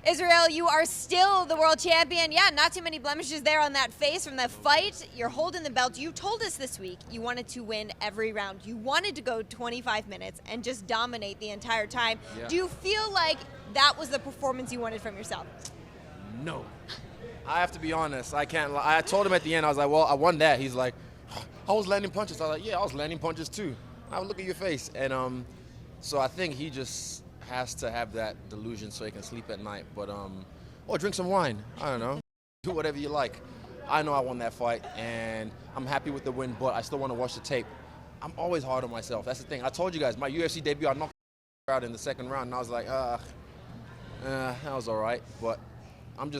Israel, you are still the world champion. Yeah, not too many blemishes there on that face from the fight. You're holding the belt. You told us this week you wanted to win every round. You wanted to go 25 minutes and just dominate the entire time. Yeah. Do you feel like that was the performance you wanted from yourself? No. I have to be honest. I can't lie. I told him at the end, I was like, well, I won that. He's like, I was landing punches. I was like, yeah, I was landing punches too. I would look at your face. And so I think he just has to have that delusion so he can sleep at night. But, or drink some wine. I don't know. Do whatever you like. I know I won that fight, and I'm happy with the win, but I still want to watch the tape. I'm always hard on myself. That's the thing. I told you guys, my UFC debut, I knocked out in the second round, and I was like, that was all right. But I'm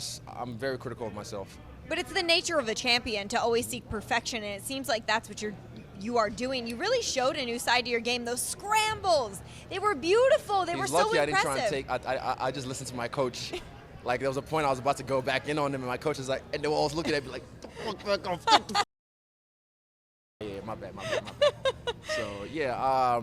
very critical of myself. But it's the nature of a champion to always seek perfection, and it seems like that's what you are doing. You really showed a new side to your game. Those scrambles, they were beautiful. They were so impressive. I didn't try and take. I just listened to my coach. Like, there was a point I was about to go back in on him, and my coach was like, and they were always looking at me like, yeah, my bad. So yeah,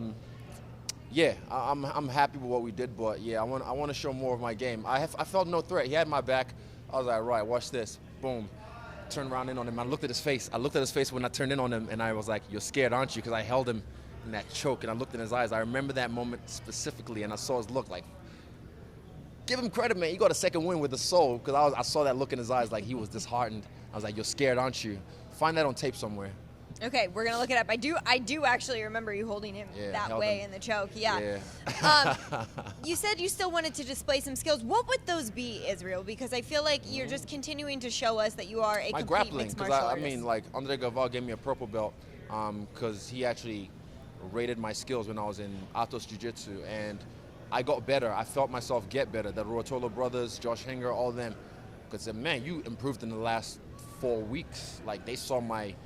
I'm happy with what we did, but yeah, I want to show more of my game. I felt no threat. He had my back. I was like, right, watch this. Boom. Turned around in on him. I looked at his face. When I turned in on him, and I was like, you're scared, aren't you? Because I held him in that choke, and I looked in his eyes. I remember that moment specifically, and I saw his look like, give him credit, man. You got a second win with the soul, because I saw that look in his eyes like he was disheartened. I was like, you're scared, aren't you? Find that on tape somewhere. Okay, we're going to look it up. I do actually remember you holding him that way in the choke. Yeah. You said you still wanted to display some skills. What would those be, Israel? Because I feel like you're just continuing to show us that you are a complete grappling, mixed martial artist. I mean, like, Andre Gaval gave me a purple belt because he actually rated my skills when I was in Atos Jiu-Jitsu, and I got better. I felt myself get better. The Ruotolo brothers, Josh Hinger, all of them. Because, man, you improved in the last 4 weeks. Like, they saw my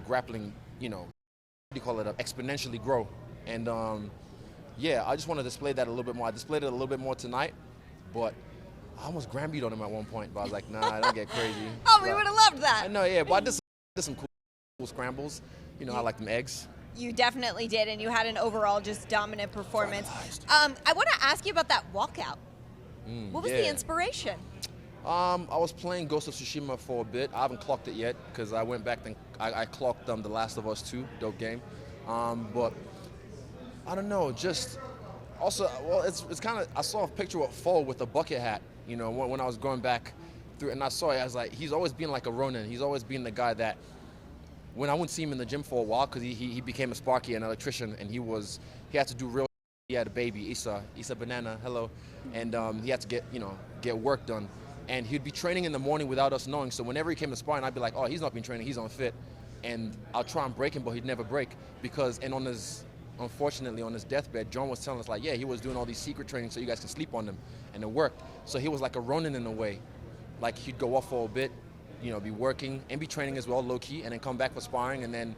grappling, exponentially grow. And I just want to display that a little bit more. I displayed it a little bit more tonight, but I almost ground beat on him at one point, but I was like, nah, I don't get crazy. We would have loved that. I know, yeah, but I did some cool scrambles. I like them eggs. You definitely did, and you had an overall just dominant performance. I want to ask you about that walkout. What was the inspiration? I was playing Ghost of Tsushima for a bit. I haven't clocked it yet because I went back and I clocked The Last of Us 2, dope game. But I don't know, just also, well, it's kind of, I saw a picture of Fo with a bucket hat, when I was going back through, and I saw it, I was like, he's always been like a Ronin. He's always been the guy that, when I wouldn't see him in the gym for a while, because he became a Sparky, an electrician, and he had to do real, he had a baby, Isa Banana, hello, and he had to get work done. And he'd be training in the morning without us knowing. So whenever he came to sparring, I'd be like, oh, he's not been training, he's unfit. And I'll try and break him, but he'd never break. Unfortunately, on his deathbed, John was telling us, like, yeah, he was doing all these secret training so you guys can sleep on him. And it worked. So he was like a Ronin in a way. Like, he'd go off for a bit, be working and be training as well, low-key, and then come back for sparring and then,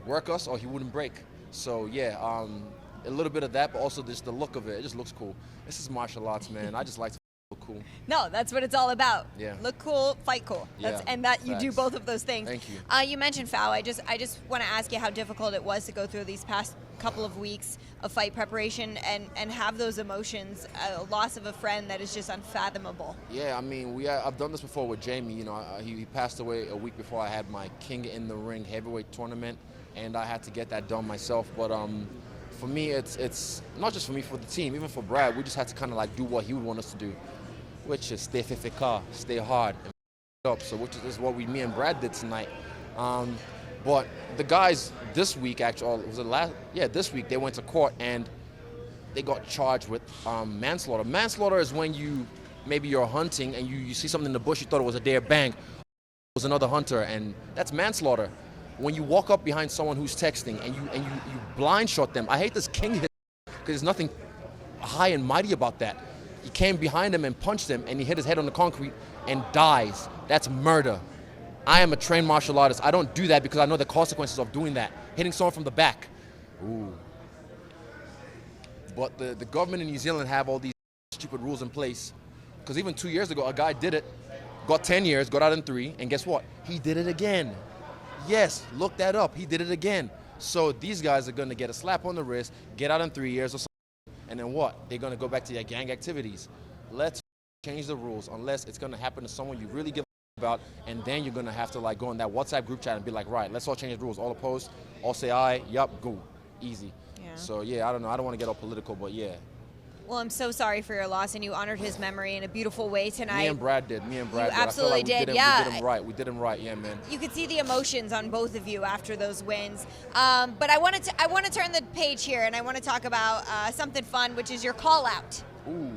work us, or he wouldn't break. So, yeah, a little bit of that, but also just the look of it. It just looks cool. This is martial arts, man. I just like to look cool. No, that's what it's all about. Yeah. Look cool, fight cool. And that you do both of those things. Thank you. You mentioned Fao. I just want to ask you how difficult it was to go through these past couple of weeks of fight preparation and have those emotions, a loss of a friend that is just unfathomable. Yeah, I mean, I've done this before with Jamie. He passed away a week before I had my King in the Ring heavyweight tournament, and I had to get that done myself. But for me, it's not just for me, for the team, even for Brad, we just had to kind of like do what he would want us to do, which is stay physical, stay hard, and up. So which is what me and Brad did tonight. But the guys this week, actually, this week they went to court and they got charged with manslaughter. Manslaughter is when you're hunting and you see something in the bush, you thought it was a deer, bang, it was another hunter, and that's manslaughter. When you walk up behind someone who's texting and you blind shot them, I hate this king hit because there's nothing high and mighty about that. He came behind him and punched him, and he hit his head on the concrete and dies. That's murder. I am a trained martial artist. I don't do that because I know the consequences of doing that. Hitting someone from the back. Ooh. But the government in New Zealand have all these stupid rules in place. Because even 2 years ago, a guy did it, got 10 years, got out in 3, and guess what? He did it again. Yes, look that up. He did it again. So these guys are going to get a slap on the wrist, get out in 3 years or something, and then what? They're going to go back to their gang activities. let's change the rules unless it's going to happen to someone you really give about, and then you're going to have to like go in that WhatsApp group chat and be like, right, let's all change the rules. All opposed, all say aye, yup, go. Easy. Yeah. So, yeah, I don't know. I don't want to get all political, but yeah. Well, I'm so sorry for your loss, and you honored his memory in a beautiful way tonight. Me and Brad did. You absolutely did. Yeah. We did him right. We did him right. Yeah, man. You could see the emotions on both of you after those wins. But I want to turn the page here, and I want to talk about something fun, which is your call out. Ooh.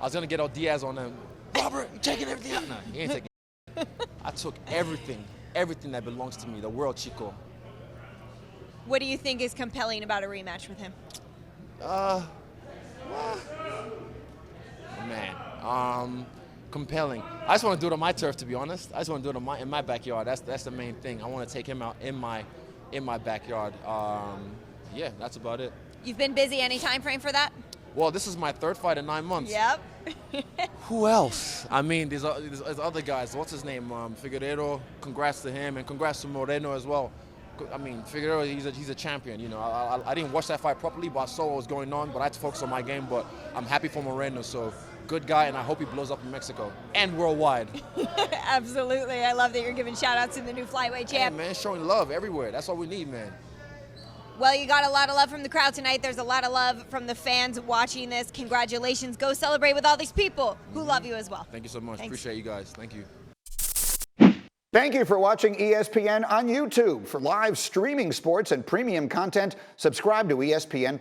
I was gonna get all Diaz on them. Robert, you taking everything out? No, he ain't taking. I took everything that belongs to me. The world, Chico. What do you think is compelling about a rematch with him? Man, compelling. I just want to do it on my turf, to be honest. I just want to do it in my backyard. That's the main thing. I want to take him out in my backyard. Yeah, that's about it. You've been busy. Any time frame for that? Well, this is my third fight in 9 months. Yep. Who else? I mean, there's other guys. What's his name? Figueiredo. Congrats to him, and congrats to Moreno as well. I mean, Figueiredo, he's a champion. You know, I didn't watch that fight properly, but I saw what was going on. But I had to focus on my game. But I'm happy for Moreno. So good guy, and I hope he blows up in Mexico and worldwide. Absolutely. I love that you're giving shout-outs to the new flyweight champ. Hey, man, showing love everywhere. That's all we need, man. Well, you got a lot of love from the crowd tonight. There's a lot of love from the fans watching this. Congratulations. Go celebrate with all these people who love you as well. Thank you so much. Thanks. Appreciate you guys. Thank you. Thank you for watching ESPN on YouTube. For live streaming sports and premium content, subscribe to ESPN+.